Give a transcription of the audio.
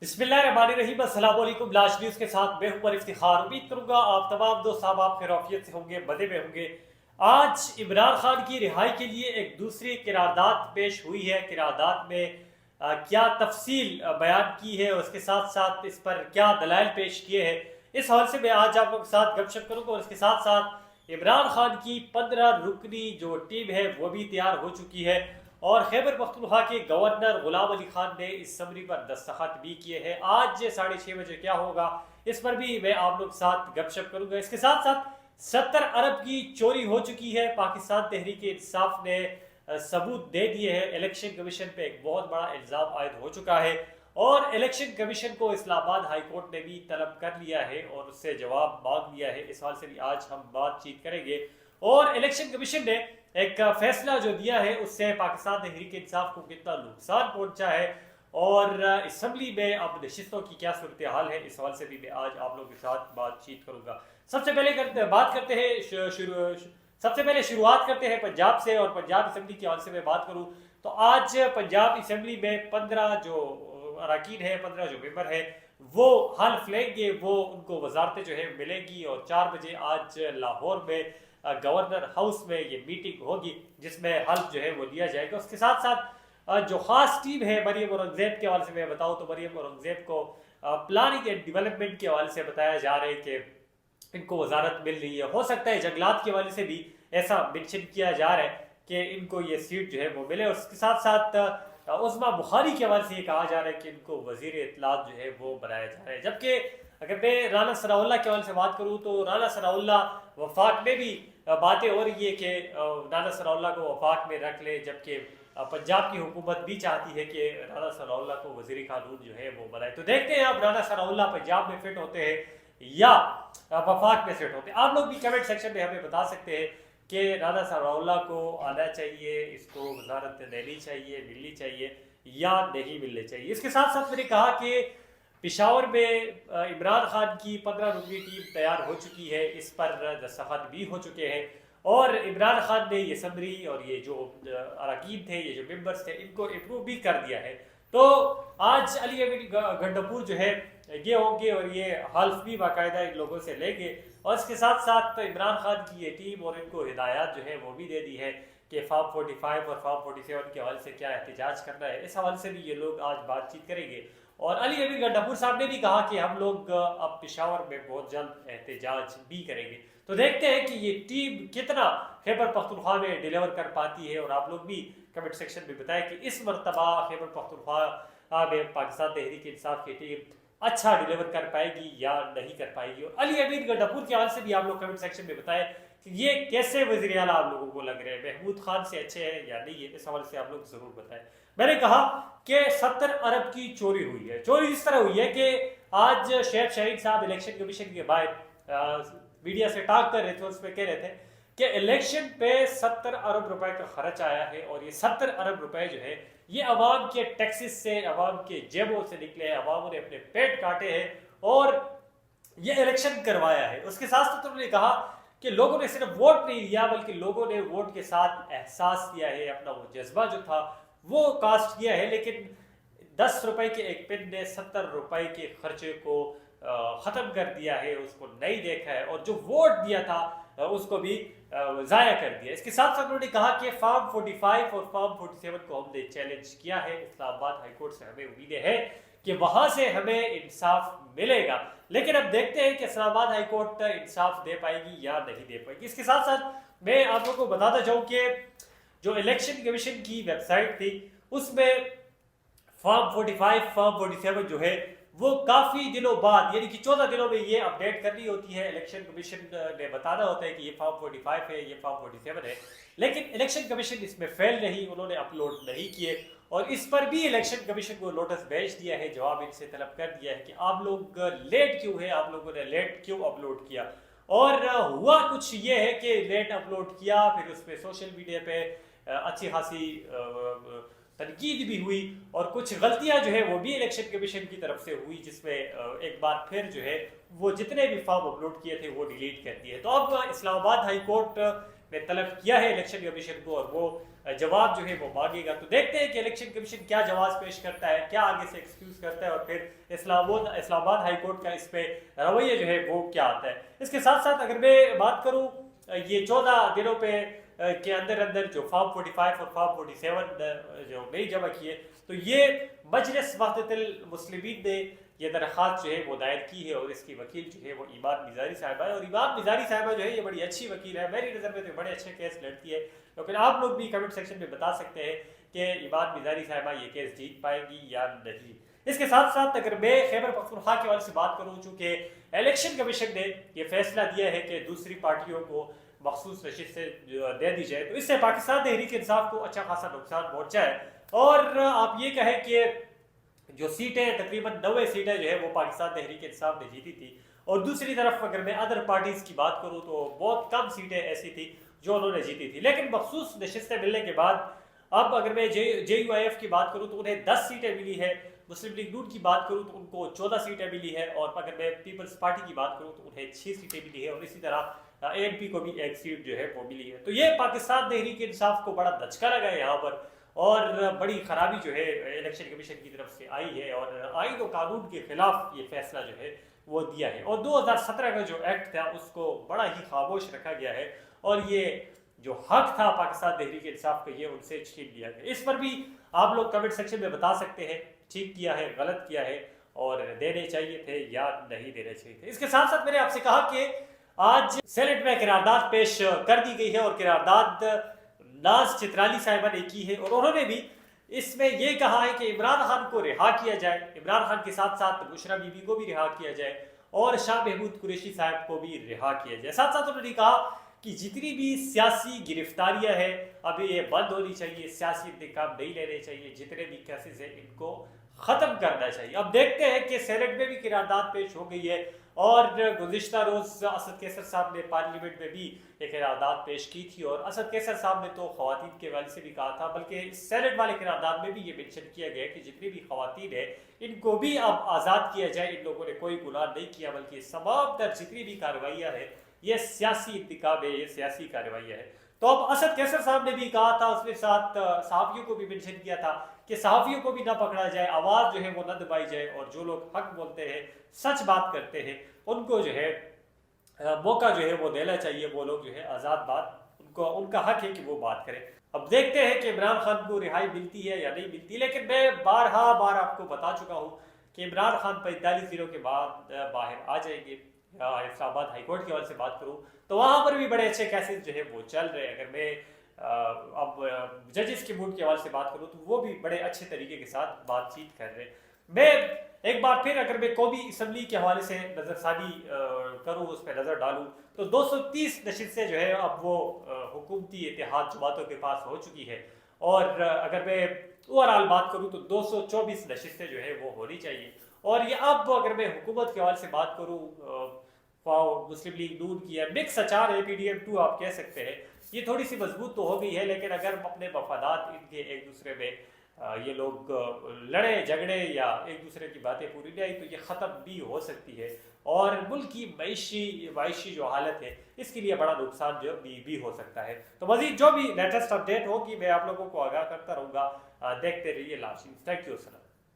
बिस्मिल्लाहिर्रहमानिर्रहीम। अस्सलाम वालेकुम। ब्लास्ट न्यूज़ के साथ मैं हूं पर इफ्तिखार। उम्मीद करूंगा आप तमाम दोस्त साहब आप खैरियत से होंगे, मज़े में होंगे। आज इमरान खान की रिहाई के लिए एक दूसरी किरारदाद पेश हुई है। किरारदाद में क्या तफसील बयान की है और उसके साथ साथ इस पर क्या दलाइल पेश किए हैं, इस हवाले से मैं आज आप लोगों के साथ गपशप करूंगा। और इसके साथ साथ इमरान खान की 15 रुकनी जो टीम है वो भी तैयार हो चुकी है और खैबर पख्तूनख्वा के गवर्नर गुलाम अली खान ने इस समरी पर दस्तखत भी किए हैं। आज 6:30 बजे क्या होगा इस पर भी मैं आप लोग के साथ गपशप करूंगा। इसके साथ साथ 70 अरब की चोरी हो चुकी है। पाकिस्तान तहरीक इंसाफ ने सबूत दे दिए हैं। इलेक्शन कमीशन पे एक बहुत बड़ा इल्ज़ाम आयद हो चुका है और इलेक्शन कमीशन को इस्लामाबाद हाई कोर्ट ने भी तलब कर लिया है और उससे जवाब मांग लिया है। इस हाल से भी आज हम बातचीत करेंगे। और इलेक्शन कमीशन ने एक फैसला जो दिया है उससे पाकिस्तान तहरीक इंसाफ को कितना नुकसान पहुंचा है और असम्बली में अब नशिस्तों की क्या सूरत हाल है, इस हवाले से भी मैं आज आप लोगों के साथ बातचीत करूंगा। सबसे पहले बात करते हैं सबसे पहले शुरुआत करते हैं पंजाब से। और पंजाब असम्बली के हवाले से मैं बात करूं तो आज पंजाब असम्बली में 15 जो अरकान है, 15 जो मेंबर है वो हल्फ लेंगे। वो उनको वजारतें जो है मिलेंगी और 4 बजे आज लाहौर में गवर्नर हाउस में ये मीटिंग होगी जिसमें हल्फ जो है वो लिया जाएगा। उसके साथ साथ जो खास टीम है मरियम औरंगजेब के हवाले से मैं बताऊं तो मरियम औरंगजेब को प्लानिंग एंड डेवलपमेंट के हवाले से बताया जा रहा है कि इनको वजारत मिल रही है। हो सकता है जंगलात के हवाले से भी ऐसा मेंशन किया जा रहा है कि इनको ये सीट जो है वो मिले। उसके साथ साथ उस्मा बुखारी के हवाले से ये कहा जा रहा है कि इनको वजीर इत्तलात जो है वो बनाया जा रहा है। जबकि अगर मैं राना सनाउल्लाह के हवाले से बात करूँ तो राना सनाउल्लाह वफाक में भी बातें हो रही है कि राना सनाउल्लाह को वफाक में रख ले, जबकि पंजाब की हुकूमत भी चाहती है कि राना सनाउल्लाह को वजीर कानून जो है वो बनाए। तो देखते हैं आप राना सनाउल्लाह पंजाब में फिट होते हैं या वफाक में फिट होते हैं। आप लोग भी कमेंट सेक्शन में हमें बता सकते हैं कि राना सनाउल्लाह को आना चाहिए, इसको वजारत देनी चाहिए, मिलनी चाहिए या नहीं मिलनी चाहिए। इसके साथ साथ मैंने कहा कि पिशावर में इमरान खान की 15 रुकनी टीम तैयार हो चुकी है, इस पर दस्तखत भी हो चुके हैं और इमरान खान ने ये समरी और ये जो अरकान थे, ये जो मेंबर्स थे, इनको अप्रूव भी कर दिया है। तो आज अली अमीन गंडापुर जो है ये होंगे और ये हल्फ भी बाकायदा इन लोगों से लेंगे और इसके साथ साथ इमरान खान की ये टीम और इनको हिदायत जो है वो भी दे दी है कि फॉर्म 45 और फॉर्म 47 के हवाले से क्या एहतजाज करना है। इस हवाले से भी ये लोग आज बातचीत करेंगे। और अली अमीन गंडापुर साहब ने भी कहा कि हम लोग अब पेशावर में बहुत जल्द एहतजाज भी करेंगे। तो देखते हैं कि ये टीम कितना खैबर पख्तूनख्वा में डिलीवर कर पाती है। और आप लोग भी कमेंट सेक्शन में बताएं कि इस मरतबा खैबर पख्तूनख्वा में पाकिस्तान तहरीक इंसाफ की टीम अच्छा डिलीवर कर पाएगी या नहीं कर पाएगी। और अली अमीन गंडापुर के हवाले से भी आप लोग कमेंट सेक्शन में बताएं कि ये कैसे वज़ीर आला आप लोगों को लग रहे हैं, महमूद खान से अच्छे हैं या नहीं है। इस हवाले से आप लोग जरूर बताएं। मैंने कहा कि 70 अरब की चोरी हुई है। चोरी इस तरह हुई है कि आज शेख शहीद साहब इलेक्शन कमीशन के बाद मीडिया से टॉक कर रहे थे, उसमें कह रहे थे कि इलेक्शन पे 70 अरब रुपए का खर्च आया है और ये 70 अरब रुपए जो है ये अवाम के टैक्सेस से, अवाम के जेबों से निकले हैं, अवाम ने अपने पेट काटे हैं और ये इलेक्शन करवाया है। उसके साथ साथ उन्होंने कहा कि लोगों ने सिर्फ वोट नहीं दिया बल्कि लोगों ने वोट के साथ एहसास किया है, अपना वो जज्बा जो था वो कास्ट किया है। लेकिन 10 रुपए के एक पिन ने 70 रुपए के खर्चे को खत्म कर दिया है, उसको नहीं देखा है और जो वोट दिया था उसको भी जाया कर दिया। इसके साथ साथ उन्होंने कहा कि फॉर्म 45 और फॉर्म 47 को हमने चैलेंज किया है। इस्लामाबाद हाईकोर्ट से हमें उम्मीदें हैं कि वहां से हमें इंसाफ मिलेगा। लेकिन अब देखते हैं कि इस्लामाबाद हाईकोर्ट इंसाफ दे पाएगी या नहीं दे पाएगी। इसके साथ साथ मैं आप लोगों को बताता जाऊं कि जो इलेक्शन कमीशन की वेबसाइट थी उसमें फॉर्म 45 फॉर्म 47 जो है वो काफी दिनों बाद यानी कि 14 दिनों में ये अपडेट करनी होती है। इलेक्शन कमीशन ने बताना होता है कि ये फॉर्म 45 है, ये फॉर्म 47 है, लेकिन इलेक्शन कमीशन इसमें फेल रही, उन्होंने अपलोड नहीं किए और इस पर भी इलेक्शन कमीशन को नोटिस भेज दिया है, जवाब इनसे तलब कर दिया है कि आप लोग लेट क्यों है, आप लोगों ने लेट क्यों अपलोड किया। और हुआ कुछ ये है कि लेट अपलोड किया, फिर उस पर सोशल मीडिया पे अच्छी खासी तनकीद भी हुई और कुछ गलतियां जो है वो भी इलेक्शन कमीशन की तरफ से हुई, जिसमें एक बार फिर जो है वो जितने भी फॉर्म अपलोड किए थे वो डिलीट कर दिए। तो अब इस्लामाबाद हाई कोर्ट ने तलब किया है इलेक्शन कमीशन को और वो जवाब जो है वो मांगेगा। तो देखते हैं कि इलेक्शन कमीशन क्या जवाब पेश करता है, क्या आगे से एक्सक्यूज करता है और फिर इस्लामाबाद हाई कोर्ट का इस पे रवैया जो है वो क्या आता है। इसके साथ साथ अगर मैं बात करूं ये 14 दिनों पे के अंदर अंदर जो फॉर्म 45 और फॉर्म 47 जो नहीं जमा किए, तो ये मजलिस वहदतुल मुस्लिमीन ने ये दरख्वास्त जो है वो दायर की है और इसकी वकील जो है वो ईमान मिजारी साहिबा है। और ईमान मिजारी साहिबा जो है ये बड़ी अच्छी वकील है, मेरी नज़र में तो बड़े अच्छे केस लड़ती है। लेकिन आप लोग भी कमेंट सेक्शन में बता सकते हैं कि ईमान मिजारी साहिबा ये केस जीत पाएंगी या नहीं। इसके साथ साथ अगर मैं खैबर पख्तूनख्वा के हवाले से बात करूँ, चूँकि इलेक्शन कमीशन ने यह फैसला दिया है कि दूसरी पार्टियों को मखसूस नशिस्तें दे दी जाए, तो इससे पाकिस्तान तहरीक इंसाफ को अच्छा खासा नुकसान पहुंचा है। और आप ये कहें कि जो सीटें तकरीबन 90 सीटें जो है वो पाकिस्तान तहरीक इंसाफ ने जीती थी, और दूसरी तरफ अगर मैं अदर पार्टीज की बात करूँ तो बहुत कम सीटें ऐसी थी जो उन्होंने जीती थी। लेकिन मखसूस नशिस्तें मिलने के बाद अब अगर मैं JUIF की बात करूँ तो उन्हें 10 सीटें मिली है, मुस्लिम लीग नून की बात करूँ तो उनको 14 सीटें मिली है, और अगर मैं पीपल्स पार्टी की बात करूँ तो उन्हें 6 सीटें मिली है, और इसी तरह ANP को भी एक सीट जो है वो मिली है। तो ये पाकिस्तान तहरीक इंसाफ को बड़ा धचका लगा है यहाँ पर, और बड़ी खराबी जो है इलेक्शन कमीशन की तरफ से आई है, और आईन और कानून के खिलाफ ये फैसला जो है वो दिया है। और 2017 का जो एक्ट था उसको बड़ा ही खामोश रखा गया है, और ये जो हक था पाकिस्तान तहरीक इंसाफ का ये उनसे छीन लिया गया। इस पर भी आप लोग कमेंट सेक्शन में बता सकते हैं ठीक किया है, गलत किया है, और देने चाहिए थे या नहीं देने चाहिए थे। इसके साथ साथ मैंने आपसे कहा कि आज सेनेट में करारदाद पेश कर दी गई है, और करारदाद नाज चित्राली साहिबा ने की है, और उन्होंने भी इसमें यह कहा है कि इमरान खान को रिहा किया जाए, इमरान खान के साथ साथ बुशरा बीबी को भी रिहा किया जाए, और शाह महमूद कुरैशी साहब को भी रिहा किया जाए। साथ साथ उन्होंने कहा कि जितनी भी सियासी गिरफ्तारियां हैं अभी ये बंद होनी चाहिए, सियासी इंतकाम नहीं लेने चाहिए, जितने भी केसेस हैं इनको खत्म करना चाहिए। अब देखते हैं कि सेनेट में भी करारदाद पेश हो गई है, और गुज़िश्ता रोज असद कैसर साहब ने पार्लियामेंट में भी एक करारदाद पेश की थी, और असद कैसर साहब ने तो खवातीन के हवाले से भी कहा था, बल्कि सेनेट वाले करारदाद में भी ये मेंशन किया गया कि जितनी भी खवातीन है इनको भी अब आज़ाद किया जाए, इन लोगों ने कोई गुनाह नहीं किया, बल्कि तमाम तर जितनी भी कार्रवाइयाँ हैं ये सियासी इंतकाम है, ये सियासी कार्रवाइयाँ है। तो अब असद कैसर साहब ने भी कहा था, उसके साथ सहाफ़ियों को भी मेंशन किया था कि सहाफ़ियों को भी ना पकड़ा जाए, आवाज़ जो है वो न दबाई जाए, और जो लोग हक बोलते हैं, सच बात करते हैं, उनको जो है मौका जो है वो देना चाहिए। वो लोग जो है आज़ाद बात उनको उनका हक है कि वो बात करें। अब देखते हैं कि इमरान खान को रिहाई मिलती है या नहीं मिलती, लेकिन मैं बार आपको बता चुका हूँ कि इमरान खान 45 दिनों के बाद बाहर आ जाएंगे। इस्लामाबाद हाईकोर्ट के हवाले से बात करूँ तो वहाँ पर भी बड़े अच्छे केसेस जो है वो चल रहे हैं। अगर मैं अब जजेस के मूड के हवाले से बात करूँ तो वो भी बड़े अच्छे तरीके के साथ बातचीत कर रहे हैं। मैं एक बार फिर अगर मैं कौमी असम्बली के हवाले से नज़रसानी करूँ, उस पर नज़र डालूँ, तो 230 नशिस्तें जो है अब वो हुकूमती इत्तेहाद जमातों के पास हो चुकी है, और अगर मैं ओवरऑल बात करूँ तो 224 नशिस्तें जो है वो होनी चाहिए। और ये अब अगर मैं हुकूमत के हवाले से बात करूँ, मुस्लिम लीग नून की है मिक्स अचार APDM2 आप कह सकते हैं, ये थोड़ी सी मजबूत तो हो गई है, लेकिन अगर अपने मफादात इनके एक दूसरे में ये लोग लड़े झगड़े या एक दूसरे की बातें पूरी नहीं आई तो ये ख़त्म भी हो सकती है, और मुल्क की मायशी जो हालत है इसके लिए बड़ा नुकसान जो भी हो सकता है। तो मज़ीद जो भी लेटेस्ट अपडेट होगी मैं आप लोगों को आगाह करता रहूँगा। देखते रहिए लाशिन। Thank you.